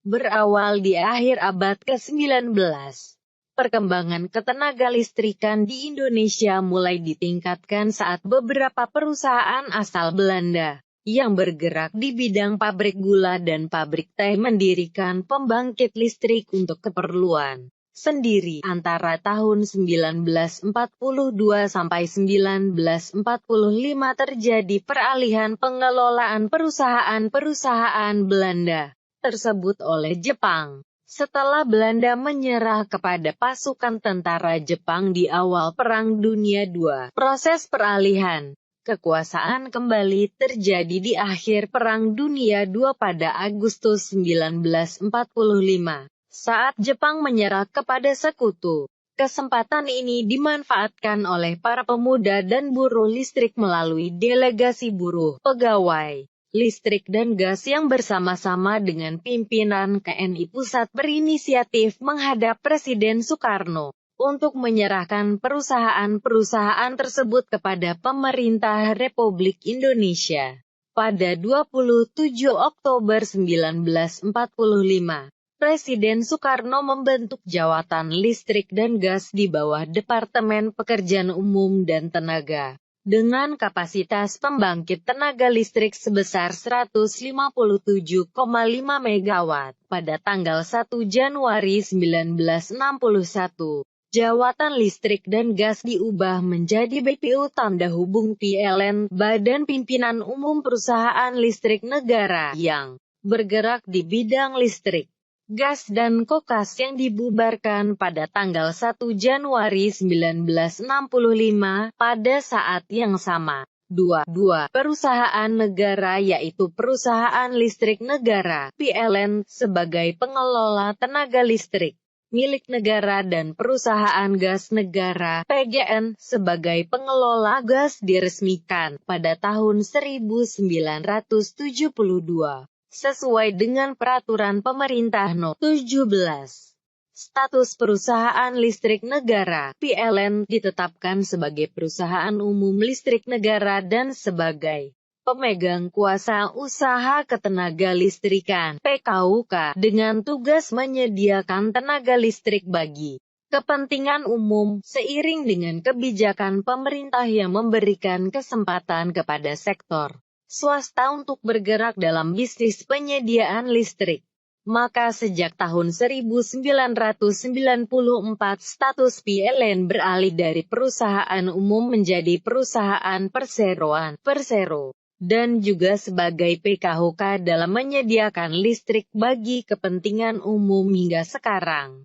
Berawal di akhir abad ke-19, perkembangan ketenagalistrikan di Indonesia mulai ditingkatkan saat beberapa perusahaan asal Belanda yang bergerak di bidang pabrik gula dan pabrik teh mendirikan pembangkit listrik untuk keperluan sendiri. Antara tahun 1942 sampai 1945 terjadi peralihan pengelolaan perusahaan-perusahaan Belanda tersebut oleh Jepang. Setelah Belanda menyerah kepada pasukan tentara Jepang di awal Perang Dunia II, proses peralihan kekuasaan kembali terjadi di akhir Perang Dunia II pada Agustus 1945, saat Jepang menyerah kepada sekutu. Kesempatan ini dimanfaatkan oleh para pemuda dan buruh listrik melalui delegasi buruh, pegawai listrik dan gas yang bersama-sama dengan pimpinan KNI Pusat berinisiatif menghadap Presiden Soekarno untuk menyerahkan perusahaan-perusahaan tersebut kepada pemerintah Republik Indonesia. Pada 27 Oktober 1945, Presiden Soekarno membentuk Jawatan Listrik dan Gas di bawah Departemen Pekerjaan Umum dan Tenaga, dengan kapasitas pembangkit tenaga listrik sebesar 157,5 MW. Pada tanggal 1 Januari 1961, Jawatan Listrik dan Gas diubah menjadi BPU Tanda Hubung PLN, Badan Pimpinan Umum Perusahaan Listrik Negara, yang bergerak di bidang listrik, gas dan kokas, yang dibubarkan pada tanggal 1 Januari 1965. Pada saat yang sama, dua perusahaan negara, yaitu Perusahaan Listrik Negara (PLN) sebagai pengelola tenaga listrik milik negara dan Perusahaan Gas Negara (PGN) sebagai pengelola gas diresmikan pada tahun 1972. Sesuai dengan Peraturan Pemerintah No. 17. Status Perusahaan Listrik Negara (PLN) ditetapkan sebagai Perusahaan Umum Listrik Negara dan sebagai pemegang kuasa usaha ketenaga listrikan (PKUK) dengan tugas menyediakan tenaga listrik bagi kepentingan umum, seiring dengan kebijakan pemerintah yang memberikan kesempatan kepada sektor swasta untuk bergerak dalam bisnis penyediaan listrik. Maka sejak tahun 1994 status PLN beralih dari perusahaan umum menjadi perusahaan perseroan (persero), dan juga sebagai PKUK dalam menyediakan listrik bagi kepentingan umum hingga sekarang.